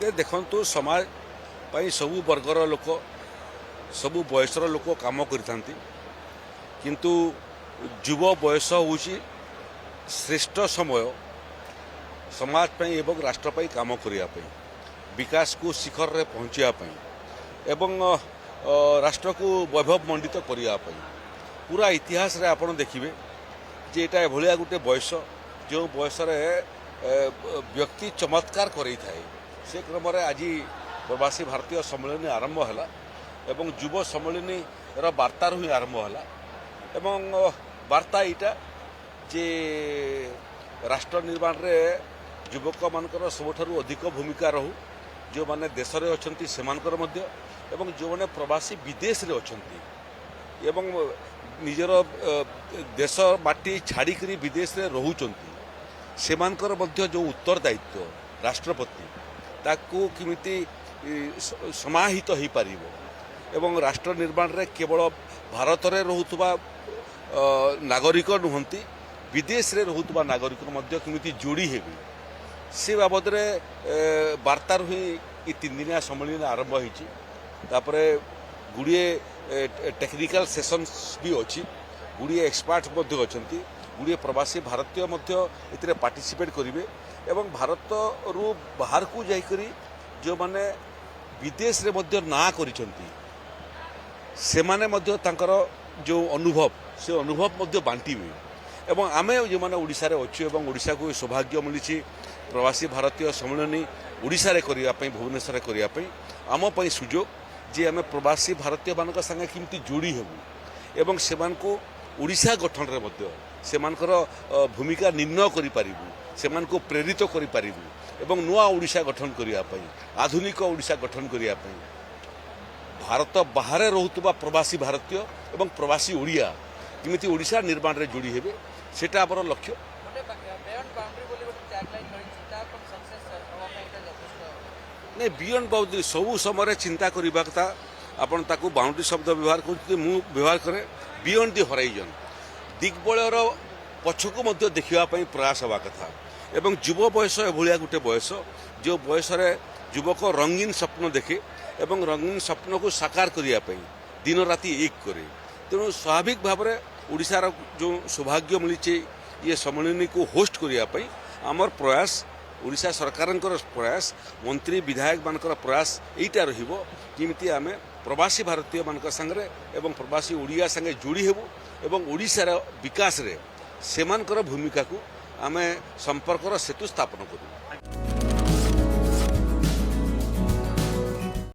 देखु समाज सबू वर्गर लोक सबू बयसर लोक काम करथांती किंतु युव बयस हूँ श्रेष्ठ समय समाज पई एवं राष्ट्र पई काम करने विकास को शिखर रे पहुँचापी एवं राष्ट्र को वैभव मंडित करने पूरा इतिहास रे आपण देखिए जे एटा एभलिया गोटे बयस जो बयस व्यक्ति चमत्कार करेई थाए से क्रम आज प्रवासी भारतीय सम्मेलन आरंभ है एवं युव सम्मेलन वार्तार ही आरंभ है एवं वार्ता यहाँ जे राष्ट्र निर्माण रे युवक मानकर सबुठारु अधिक भूमिका रहू जो माने देश रे अछंती सेमानकर मध्य एवं जो माने प्रवासी विदेश रे अछंती एवं निजर देश माटी छाड़ी करी विदेश रे रहउचंती सेमानकर मध्य जो उत्तरदायित्व राष्ट्रपति ताकू किमिति समाहित हो पारिबो एवं राष्ट्र निर्माण रे केवल भारत रे रहुतबा नागरिक नुहंती विदेश रे रहुतबा नागरिक मध्य किमिति जोड़ी हेबी से बाबद रे वार्तार ही ई 3 दिनिया सम्मेलन आरंभ होईची तापरे गुड़िए टेक्निकल सेशंस भी अच्छी गुड़िए एक्सपर्ट मध्य अछंती गुड़िए प्रवासी भारतीय मध्य इतरे पार्टिसिपेट करिवे एवं भारत रु बाहर को जाई करी जो माने विदेश रे मध्य ना करिसंती से माने मध्य तांकर जो अनुभव से अनुभव मध्य बांटीबे एवं आमे जो माने ओडिसा रे अछि एवं ओडिसा को सौभाग्य मिलिछि प्रवासी भारतीय सम्मेलन ओडिसा रे करिया पई भुवनेश्वर रे करिया पई आम पई सुजोग जे आम प्रवासी भारतीय मान संगे किमती जोड़ी हेबू एवं सेमानकु ओडिशा गठन रे मध्य सेमानकर भूमिका निर्णय करि पारिबू सेमानकु प्रेरित करि पारिबू एवं नुआ ओडिशा गठन करिया पई आधुनिक ओडिशा गठन करिया पई भारत बाहर रहुतबा प्रवासी भारतीय एवं प्रवासी ओडिया किमिति ओडिशा निर्माण रे जोड़ी हेबे सेटा हमर लक्ष्य नहीं बियॉन्ड बाउंड्री सबू समय चिंता करवा कथा आपन ताकू बाउंड्री शब्द व्यवहार कर व्यवहार करे बियॉन्ड दि हराइजन दिग्बलयर पछकू मध्य देखापी प्रयास हवा कथा एवं युव बयस एभलिया गोटे बयस जो बयस युवक रंगीन स्वप्न देखे एवं रंगीन स्वप्न को साकार करने दिन राति एक करे तेणु स्वाभाविक भाव में ओडिशार जो सौभाग्य मिली ये सम्मेलन को होस्ट करने आमर प्रयास ओडिशा सरकार प्रयास मंत्री विधायक मानकर प्रयास यहीटा रमिति आम प्रवासी भारतीय मान संगे एवं प्रवासी ओडिया संगे जोड़ी हेबू एवं ओडिशार विकास रे सेमानकर भूमिका को आम संपर्कर सेतु स्थापन करूँ।